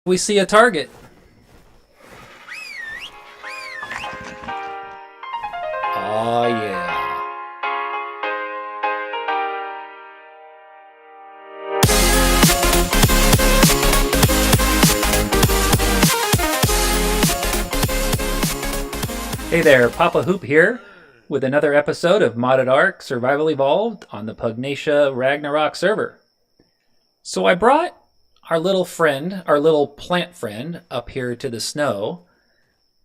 We see a target. Oh yeah. Hey there, Papa Hoop here with another episode of Modded ARK Survival Evolved on the Pugnacia Ragnarok server. So I brought our little friend, our little plant friend, up here to the snow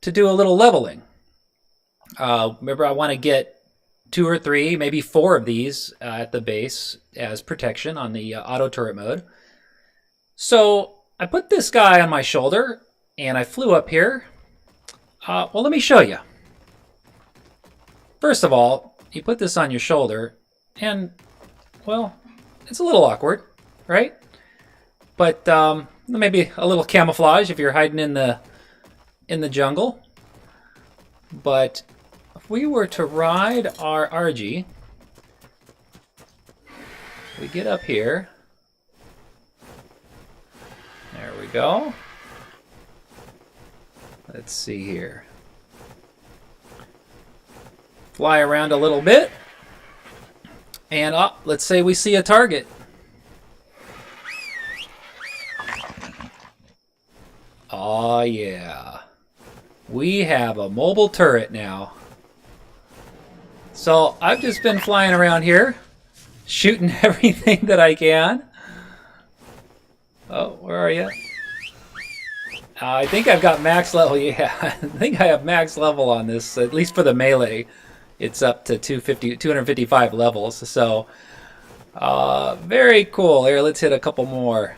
to do a little leveling. Remember, I want to get 2 or 3, maybe 4 of these at the base as protection on the auto turret mode. So I put this guy on my shoulder and I flew up here. Well, let me show you. First of all, you put this on your shoulder and, well, it's a little awkward, right? But maybe a little camouflage if you're hiding in the jungle. But if we were to ride our RG, we get up here. There we go. Let's see here. Fly around a little bit. And let's say we see a target. Oh yeah. We have a mobile turret now. So I've just been flying around here, shooting everything that I can. Oh, where are you? I think I've got max level. Yeah, I think I have max level on this, at least for the melee. It's up to 255 levels. So very cool. Here, let's hit a couple more.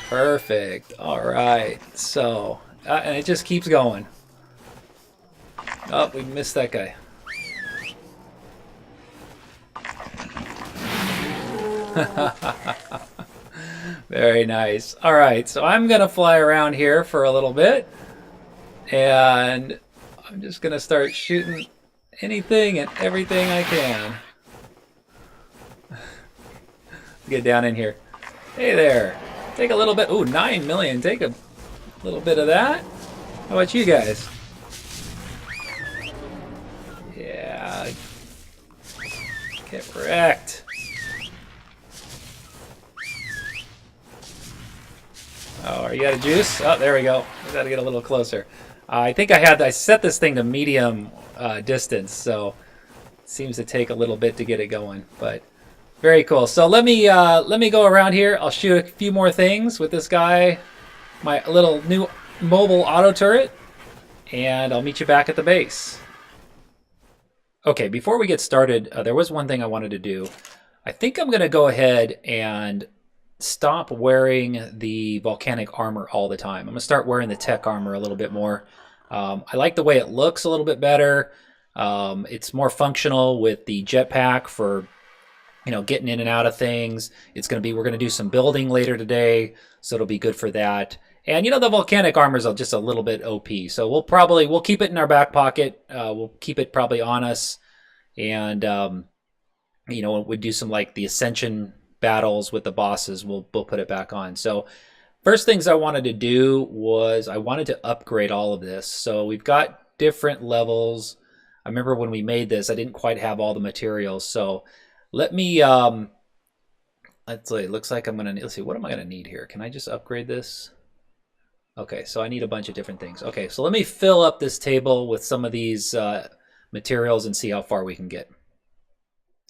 Perfect. All right. So, and it just keeps going. Oh, we missed that guy. Very nice. All right. So I'm going to fly around here for a little bit. And I'm just going to start shooting anything and everything I can. Get down in here. Hey there. Take a little bit. Ooh, 9 million. Take a little bit of that. How about you guys? Yeah. Get wrecked. Oh, are you out of juice? Oh, there we go. We got to get a little closer. I think I set this thing to medium distance, so it seems to take a little bit to get it going, but very cool. So let me go around here. I'll shoot a few more things with this guy, my little new mobile auto turret, and I'll meet you back at the base. Okay, before we get started, there was one thing I wanted to do. I think I'm going to go ahead and stop wearing the volcanic armor all the time. I'm going to start wearing the tech armor a little bit more. I like the way it looks a little bit better. It's more functional with the jetpack for, you know, getting in and out of things. We're going to do some building later today, so it'll be good for that. And, you know, the volcanic armor is just a little bit OP. So we'll keep it in our back pocket. We'll keep it probably on us. And, you know, we'll do some like the Ascension battles with the bosses. We'll put it back on. So first things I wanted to do was I wanted to upgrade all of this. So we've got different levels. I remember when we made this, I didn't quite have all the materials. So let me, let's see, it looks like let's see, what am I going to need here? Can I just upgrade this? Okay, so I need a bunch of different things. Okay, so let me fill up this table with some of these materials and see how far we can get.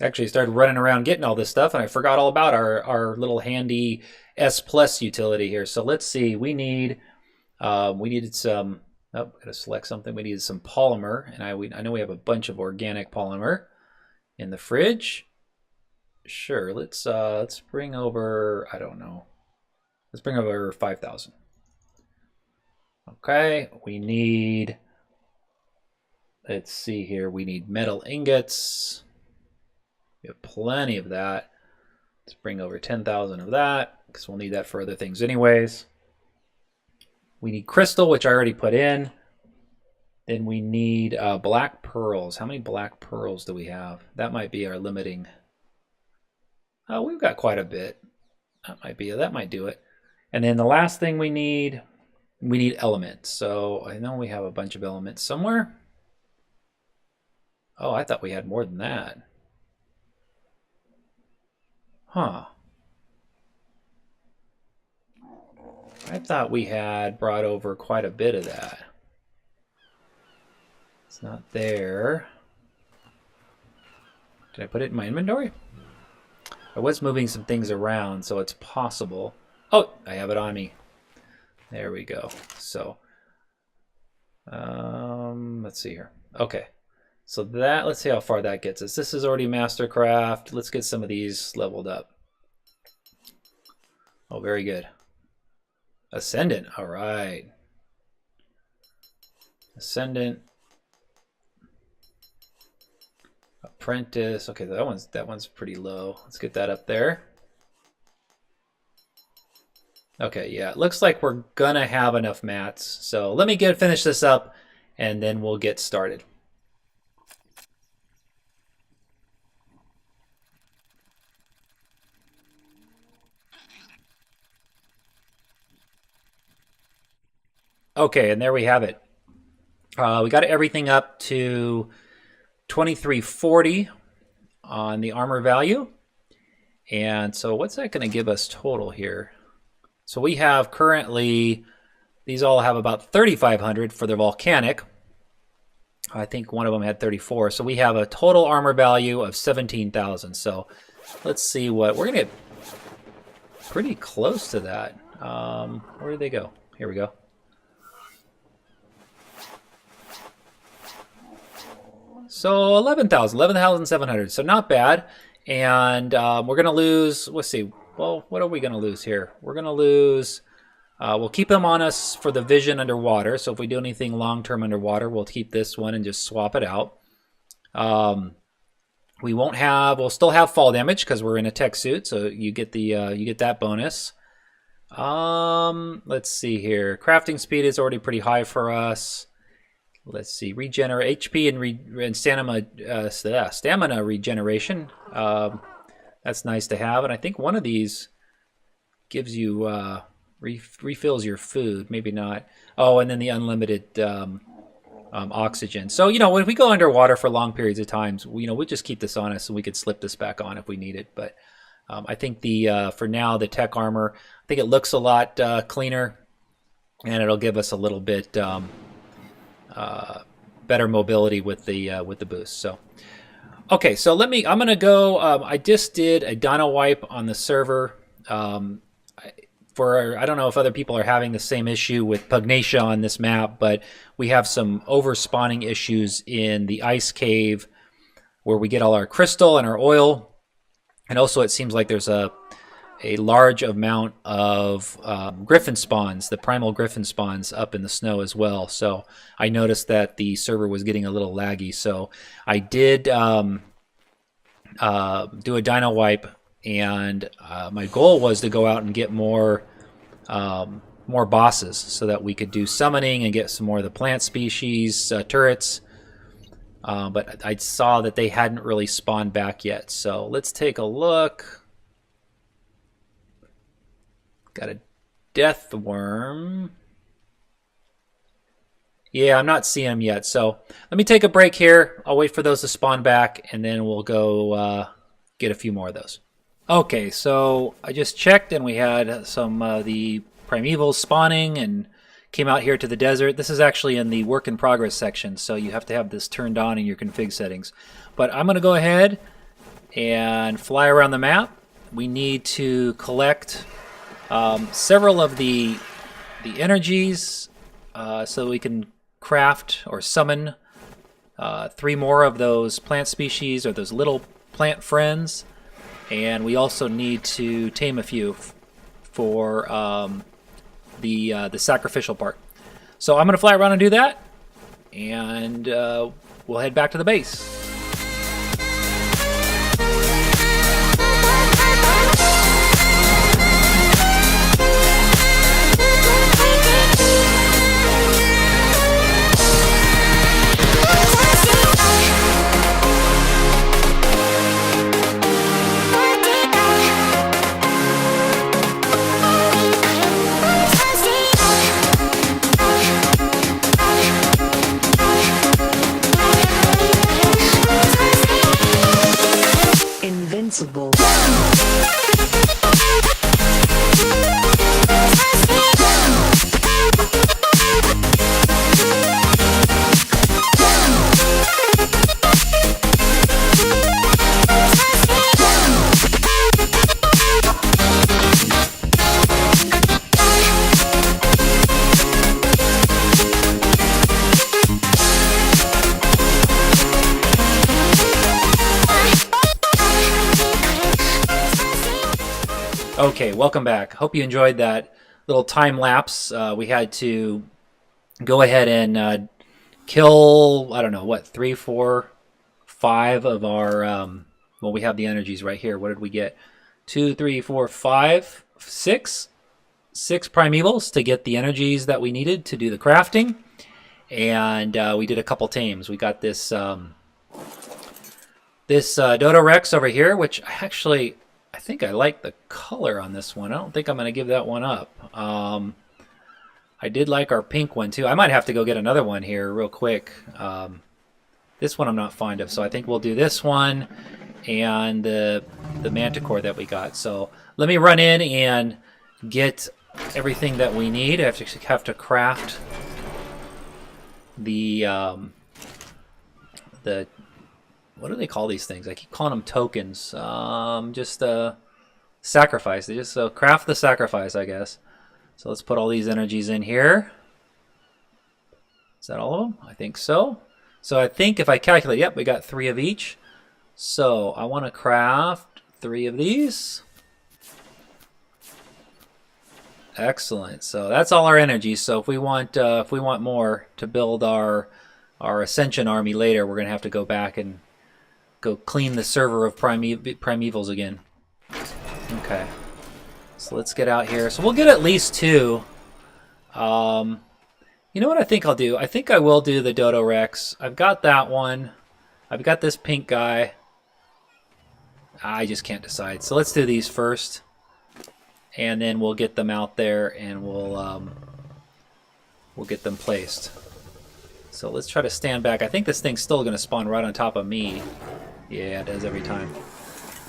Actually started running around getting all this stuff and I forgot all about our little handy S Plus utility here. So let's see, we needed some, gotta select something. We needed some polymer, and I know we have a bunch of organic polymer in the fridge. Sure, let's bring over, I don't know. Let's bring over 5,000. Okay, we need, let's see here, we need metal ingots. We have plenty of that. Let's bring over 10,000 of that, because we'll need that for other things anyways. We need crystal, which I already put in. Then we need black pearls. How many black pearls do we have? That might be our limiting We've got quite a bit. That might do it. And then the last thing we need elements. So I know we have a bunch of elements somewhere. Oh, I thought we had more than that. Huh. I thought we had brought over quite a bit of that. It's not there. Did I put it in my inventory? I was moving some things around, so it's possible. Oh, I have it on me. There we go. So, let's see here. Okay, so that, let's see how far that gets us. This is already Mastercraft. Let's get some of these leveled up. Oh, very good. Ascendant, all right. Ascendant. Apprentice. Okay, that one's pretty low. Let's get that up there. Okay, yeah, it looks like we're gonna have enough mats. So let me finish this up, and then we'll get started. Okay, and there we have it. We got everything up to 2340 on the armor value. And so what's that going to give us total here? So we have currently, these all have about 3,500 for the volcanic. I think one of them had 34. So we have a total armor value of 17,000. So let's see what, we're going to get pretty close to that. Where did they go? Here we go. So 11,700. So not bad. And we're going to lose, let's see, well, what are we going to lose here? We're going to lose, we'll keep them on us for the vision underwater. So if we do anything long-term underwater, we'll keep this one and just swap it out. We'll still have fall damage because we're in a tech suit. So you get that bonus. Let's see here. Crafting speed is already pretty high for us. Let's see, regenerate HP and stamina regeneration. That's nice to have, and I think one of these gives you refills your food. Maybe not. Oh, and then the unlimited oxygen. So when we go underwater for long periods of times, we'll just keep this on us, and we could slip this back on if we need it. But I think for now the tech armor, I think it looks a lot cleaner, and it'll give us a little bit. Better mobility with the boost. So, okay, so I'm gonna go. I just did a dino wipe on the server. I don't know if other people are having the same issue with Pugnacia on this map, but we have some over spawning issues in the ice cave where we get all our crystal and our oil, and also it seems like there's a large amount of griffin spawns, the primal griffin spawns up in the snow as well. So I noticed that the server was getting a little laggy. So I did do a dino wipe, and my goal was to go out and get more bosses so that we could do summoning and get some more of the plant species turrets. But I saw that they hadn't really spawned back yet. So let's take a look. Got a death worm. Yeah, I'm not seeing them yet. So let me take a break here. I'll wait for those to spawn back, and then we'll go get a few more of those. Okay, so I just checked, and we had some the primevals spawning and came out here to the desert. This is actually in the work in progress section, so you have to have this turned on in your config settings. But I'm going to go ahead and fly around the map. We need to collect several of the energies so we can craft or summon 3 more of those plant species or those little plant friends, and we also need to tame a few for the sacrificial part. So I'm going to fly around and do that, and we'll head back to the base. Invincible. Okay, welcome back. Hope you enjoyed that little time lapse. We had to go ahead and kill, I don't know, what, 3, 4, 5 of our, well, we have the energies right here. What did we get? 2, 3, 4, 5, 6? 6 primevals to get the energies that we needed to do the crafting. And we did a couple tames. We got this, Dodo Rex over here, which actually... I think I like the color on this one. I don't think I'm going to give that one up. I did like our pink one too. I might have to go get another one here real quick. This one I'm not fond of, so I think we'll do this one and the manticore that we got. So let me run in and get everything that we need. I have to craft the what do they call these things? I keep calling them tokens. Just sacrifice. They just craft the sacrifice, I guess. So let's put all these energies in here. Is that all of them? I think so. So I think if I calculate, yep, we got 3 of each. So I want to craft 3 of these. Excellent. So that's all our energy. So if we want more to build our Ascension army later, we're gonna have to go back and go clean the server of primevals again. Okay. So let's get out here. So we'll get at least 2. You know what I think I'll do? I think I will do the Dodo Rex. I've got that one. I've got this pink guy. I just can't decide. So let's do these first. And then we'll get them out there and we'll get them placed. So let's try to stand back. I think this thing's still going to spawn right on top of me. Yeah, it does every time.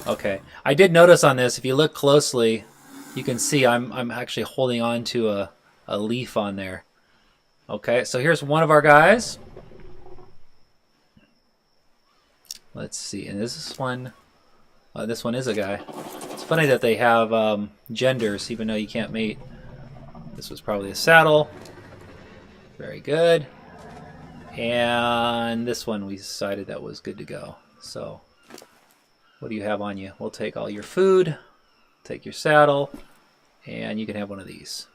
Okay. I did notice on this, if you look closely, you can see I'm actually holding on to a leaf on there. Okay, so here's one of our guys. Let's see, and this one is a guy. It's funny that they have genders, even though you can't mate. This was probably a saddle. Very good. And this one we decided that was good to go. So, what do you have on you? We'll take all your food, take your saddle, and you can have one of these.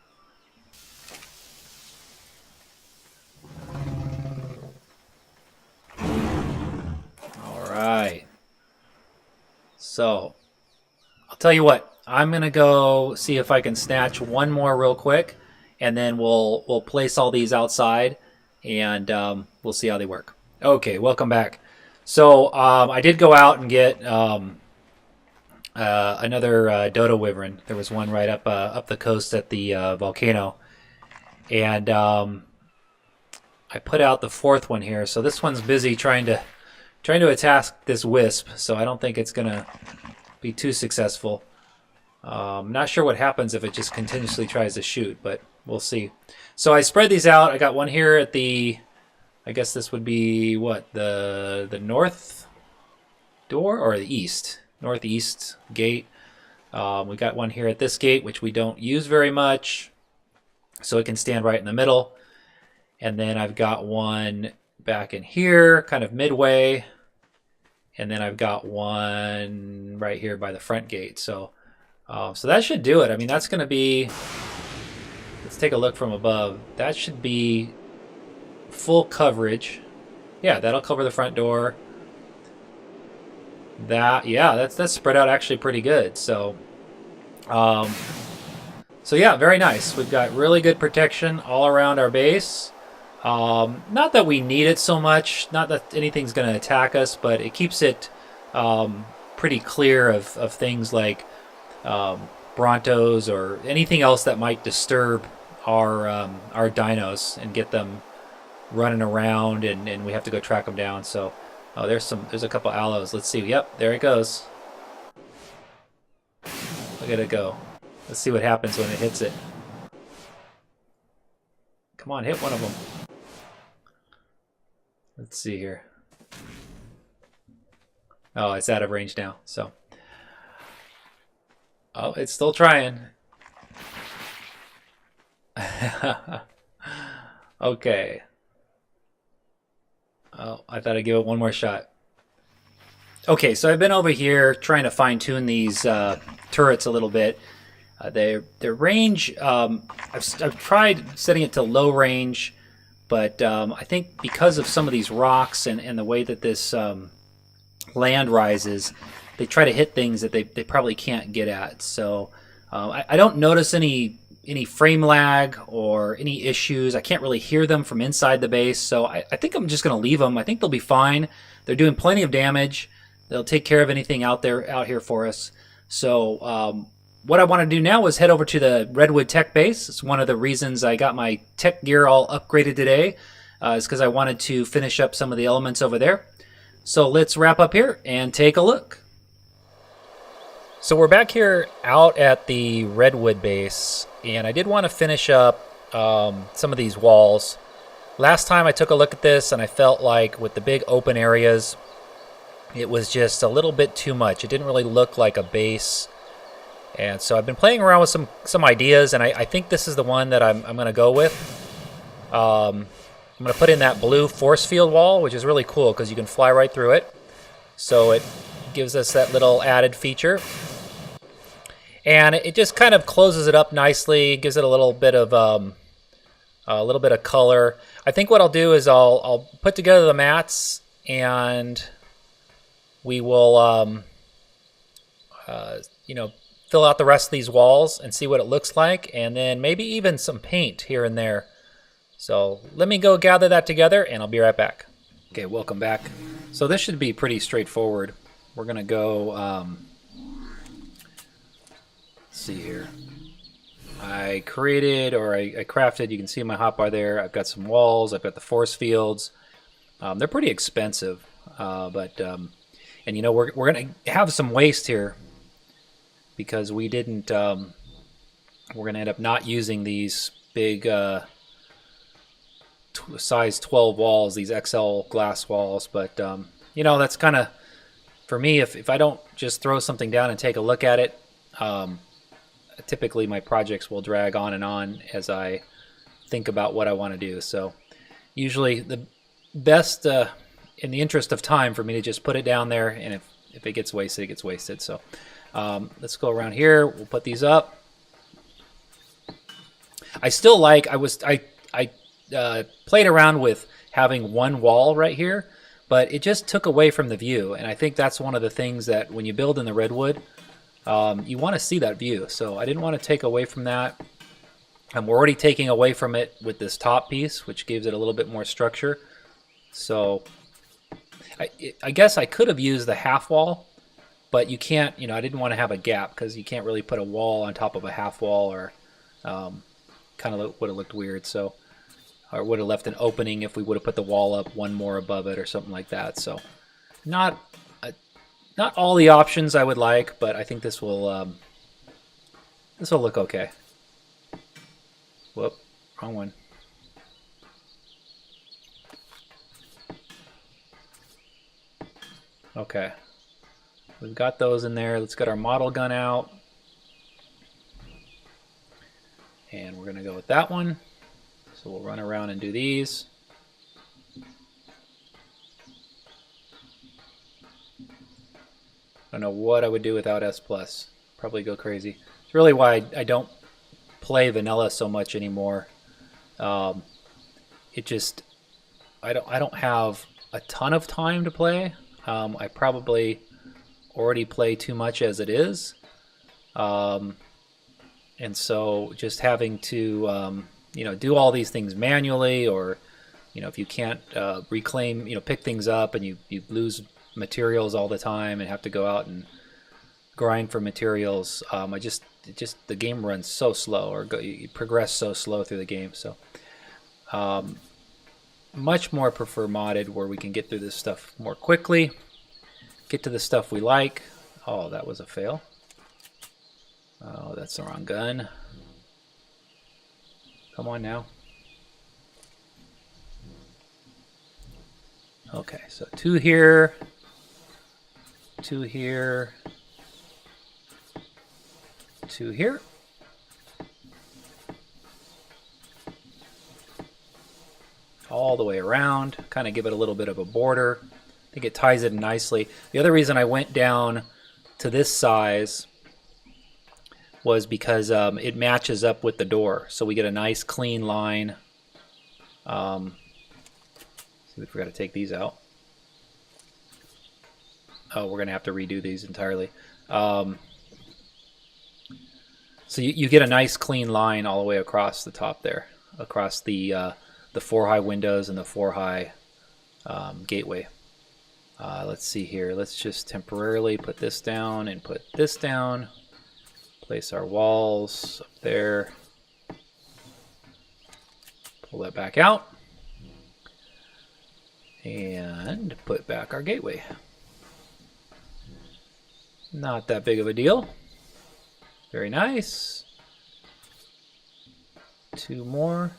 Alright. So, I'll tell you what. I'm going to go see if I can snatch one more real quick, and then we'll place all these outside, and we'll see how they work. Okay, welcome back. So I did go out and get another dodo wyvern. There was one right up the coast at the volcano, and I put out the 4th one here. So this one's busy trying to attack this wisp. So I don't think it's gonna be too successful. Not sure what happens if it just continuously tries to shoot, but we'll see. So I spread these out. I got one here at the, I guess this would be what, the north door or the east, northeast gate. We got one here at this gate, which we don't use very much, so it can stand right in the middle. And then I've got one back in here, kind of midway, and then I've got one right here by the front gate. So, so that should do it. I mean, that's going to be. Let's take a look from above. That should be full coverage. Yeah, that'll cover the front door. That's spread out actually pretty good. So, so yeah, very nice. We've got really good protection all around our base. Not that we need it so much. Not that anything's going to attack us, but it keeps it pretty clear of things like Brontos or anything else that might disturb our dinos and get them running around, and we have to go track them down. So there's a couple aloes. Let's see. Yep, there it goes. Look at it go. Let's see what happens when it hits it. Come on, hit one of them. Let's see here. Oh, it's out of range now, so. Oh, it's still trying. Okay. Oh, I thought I'd give it one more shot. Okay, so I've been over here trying to fine-tune these turrets a little bit. Their range, I've tried setting it to low range, but I think because of some of these rocks and the way that this land rises, they try to hit things that they probably can't get at. So I don't notice any frame lag or any issues. I can't really hear them from inside the base, so I think I'm just going to leave them. I think they'll be fine. They're doing plenty of damage. They'll take care of anything out here for us. So what I want to do now is head over to the Redwood Tech base. It's one of the reasons I got my tech gear all upgraded today, is because I wanted to finish up some of the elements over there. So let's wrap up here and take a look. So we're back here out at the Redwood base, and I did want to finish up some of these walls. Last time I took a look at this and I felt like with the big open areas, it was just a little bit too much. It didn't really look like a base. And so I've been playing around with some ideas, and I think this is the one that I'm going to go with. I'm going to put in that blue force field wall, which is really cool because you can fly right through it. So it gives us that little added feature. And it just kind of closes it up nicely, gives it a little bit of color. I think what I'll do is I'll put together the mats, and we will fill out the rest of these walls and see what it looks like, and then maybe even some paint here and there. So let me go gather that together, and I'll be right back. Okay, welcome back. So this should be pretty straightforward. We're gonna go, let's see here. I crafted, you can see my hotbar there. I've got some walls, I've got the force fields. They're pretty expensive, and you know, we're gonna have some waste here because we didn't, we're gonna end up not using these big size 12 walls, these XL glass walls, but you know, that's kind of, for me, if I don't just throw something down and take a look at it, typically my projects will drag on and on as I think about what I want to do. So usually the best, in the interest of time, for me to just put it down there, and if it gets wasted, it gets wasted. So let's go around here. We'll put these up. I still like, I played around with having one wall right here, but it just took away from the view. And I think that's one of the things that when you build in the Redwood, you want to see that view. So I didn't want to take away from that. I'm already taking away from it with this top piece, which gives it a little bit more structure. So I guess I could have used the half wall, but you can't, you know, I didn't want to have a gap because you can't really put a wall on top of a half wall, or kind of would have looked weird. So, or would have left an opening if we would have put the wall up one more above it or something like that. So not all the options I would like, but I think this will look okay. Whoop, wrong one. Okay, we've got those in there. Let's get our model gun out, and we're gonna go with that one. So we'll run around and do these. I don't know what I would do without S+. Probably go crazy. It's really why I don't play vanilla so much anymore. It just, I don't have a ton of time to play. I probably already play too much as it is. And so just having to do all these things manually, or if you can't reclaim, pick things up, and you lose materials all the time and have to go out and grind for materials, the game runs so slow, or you progress so slow through the game. So much more prefer modded, where we can get through this stuff more quickly, get to the stuff we like. Oh, that was a fail. Oh, that's the wrong gun. Come on now. Okay, so 2 here, 2 here, 2 here. All the way around, kind of give it a little bit of a border. I think it ties it nicely. The other reason I went down to this size was because it matches up with the door. So we get a nice clean line. See, we forgot to take these out. Oh, we're going to have to redo these entirely. So you get a nice clean line all the way across the top there, across the 4 high windows and the 4 high gateway. Let's see here. Let's just temporarily put this down and put this down. Place our walls up there. Pull that back out. And put back our gateway. Not that big of a deal. Very nice. 2 more.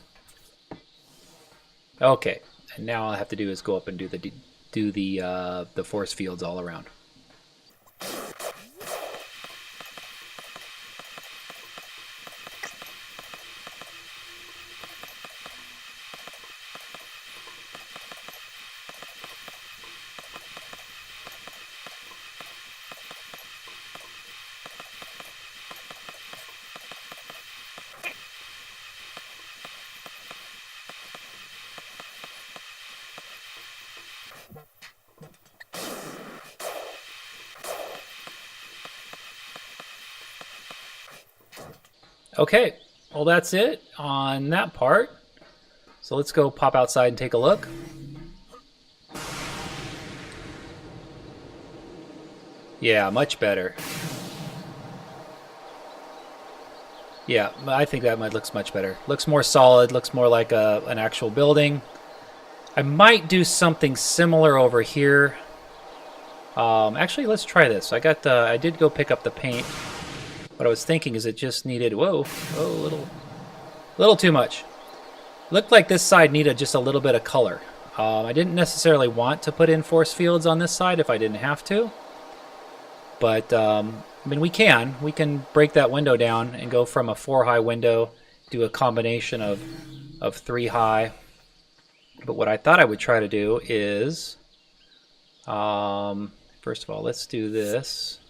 Okay, and now all I have to do is go up and do the force fields all around. Okay, well that's it on that part. So let's go pop outside and take a look. Yeah, much better. Yeah, I think that looks much better. Looks more solid, looks more like an actual building. I might do something similar over here. Actually, let's try this. I did go pick up the paint. What I was thinking is it just needed, whoa, a little too much. Looked like this side needed just a little bit of color. I didn't necessarily want to put in force fields on this side if I didn't have to. But, I mean, we can break that window down and go from a 4 high window, do a combination of 3 high. But what I thought I would try to do is, first of all, let's do this.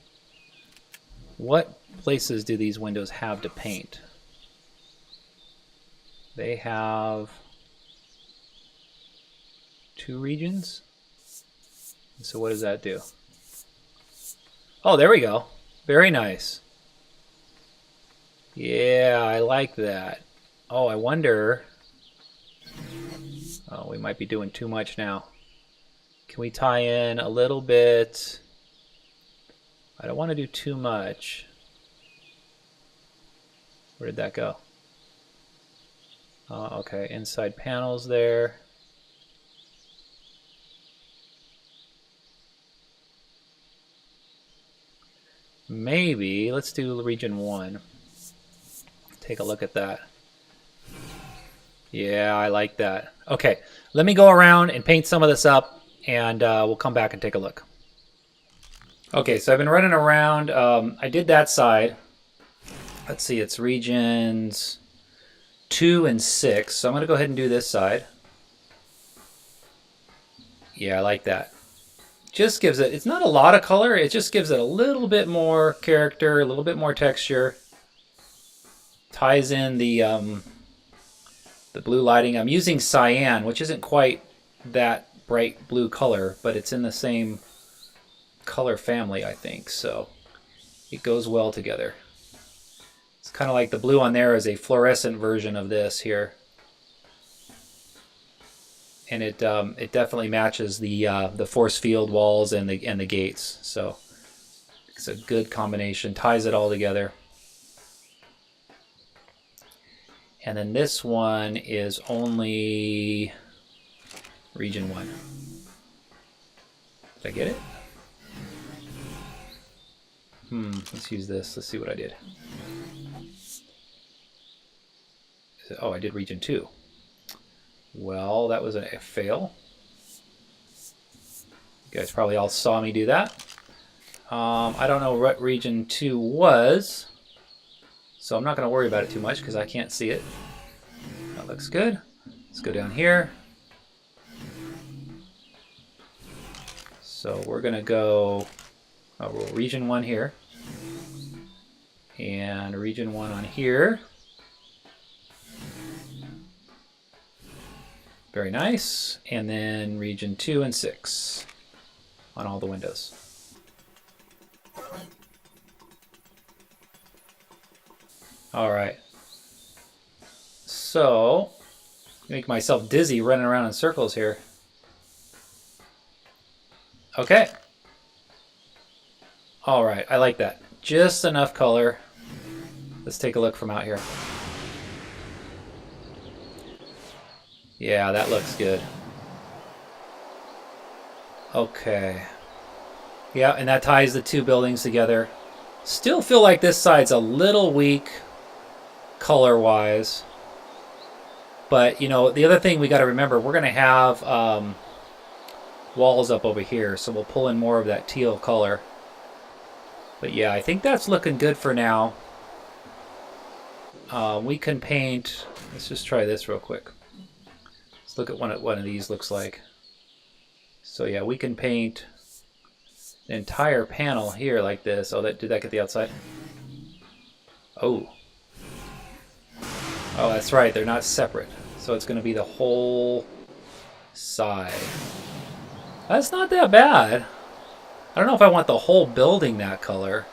What places do these windows have to paint? They have 2 regions. So what does that do? Oh, there we go. Very nice. Yeah, I like that. Oh, I wonder. Oh, we might be doing too much now. Can we tie in a little bit? I don't want to do too much. Where did that go? Okay, inside panels there. Maybe, let's do region 1. Take a look at that. Yeah, I like that. Okay, let me go around and paint some of this up, and we'll come back and take a look. Okay, so I've been running around. I did that side. Let's see, it's regions 2 and 6. So I'm going to go ahead and do this side. Yeah, I like that. Just gives it, it's not a lot of color, it just gives it a little bit more character, a little bit more texture. Ties in the blue lighting. I'm using cyan, which isn't quite that bright blue color, but it's in the same color family, I think, so it goes well together. It's kind of like the blue on there is a fluorescent version of this here, and it definitely matches the force field walls and the gates. So it's a good combination. Ties it all together. And then this one is only region 1. Did I get it? Let's use this. Let's see what I did. Oh, I did region 2. Well, that was a fail. You guys probably all saw me do that. I don't know what region 2 was, so I'm not going to worry about it too much because I can't see it. That looks good. Let's go down here. So we're going to go region 1 here, and region 1 on here. Very nice. And then region 2 and 6 on all the windows. All right. So, make myself dizzy running around in circles here. Okay. All right, I like that. Just enough color. Let's take a look from out here. Yeah, that looks good. Okay. Yeah, and that ties the two buildings together. Still feel like this side's a little weak color-wise. But, you know, the other thing we got to remember, we're going to have walls up over here, so we'll pull in more of that teal color. But yeah, I think that's looking good for now. We can paint... Let's just try this real quick. Let's look at what one of these looks like. So yeah, we can paint the entire panel here like this. Oh, did that get the outside? Oh. Oh, that's right. They're not separate. So it's going to be the whole side. That's not that bad. I don't know if I want the whole building that color.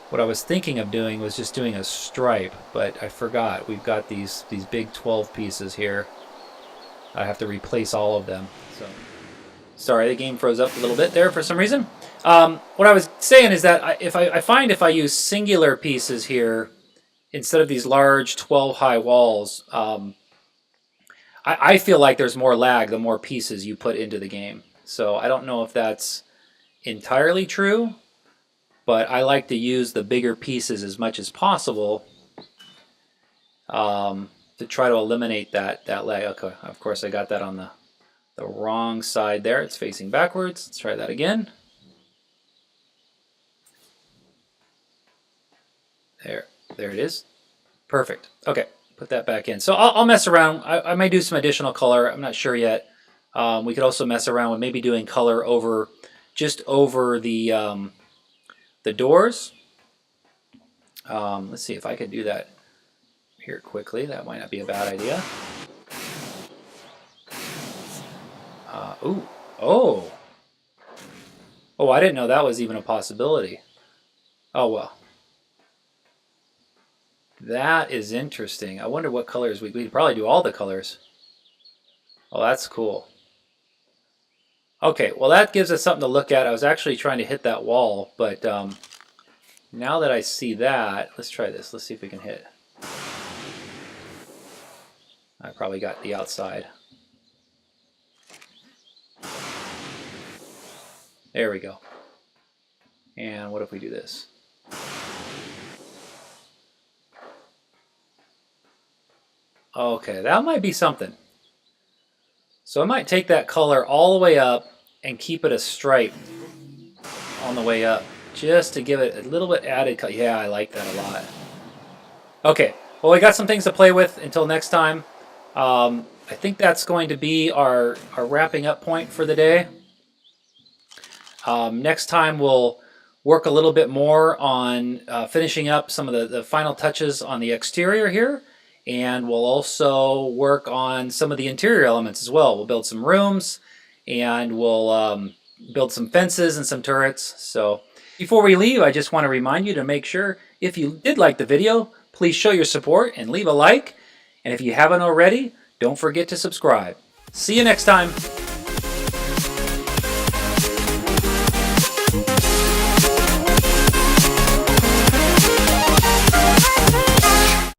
What I was thinking of doing was just doing a stripe, but I forgot. We've got these big 12 pieces here. I have to replace all of them. So, sorry, the game froze up a little bit there for some reason. What I was saying is that I find if I use singular pieces here instead of these large 12 high walls, I feel like there's more lag the more pieces you put into the game. So I don't know if that's entirely true, but I like to use the bigger pieces as much as possible to try to eliminate that lag. Okay, of course I got that on the wrong side there. It's facing backwards. Let's try that again. There it is. Perfect. Okay, put that back in. So I'll mess around. I may do some additional color. I'm not sure yet. We could also mess around with maybe doing color over just over the doors. Let's see if I could do that here quickly. That might not be a bad idea. Ooh. Oh. Oh, I didn't know that was even a possibility. Oh, well. That is interesting. I wonder what colors we could probably do all the colors. Oh, that's cool. Okay, well that gives us something to look at. I was actually trying to hit that wall, but now that I see that, let's try this. Let's see if we can hit. I probably got the outside. There we go. And what if we do this? Okay, that might be something. So I might take that color all the way up and keep it a stripe on the way up, just to give it a little bit added color. Yeah, I like that a lot. Okay, well we got some things to play with until next time. I think that's going to be our wrapping up point for the day. Next time we'll work a little bit more on finishing up some of the final touches on the exterior here, and we'll also work on some of the interior elements as well. We'll build some rooms, and we'll build some fences and some turrets. So before we leave, I just want to remind you to make sure, if you did like the video, please show your support and leave a like. And if you haven't already, don't forget to subscribe. See you next time.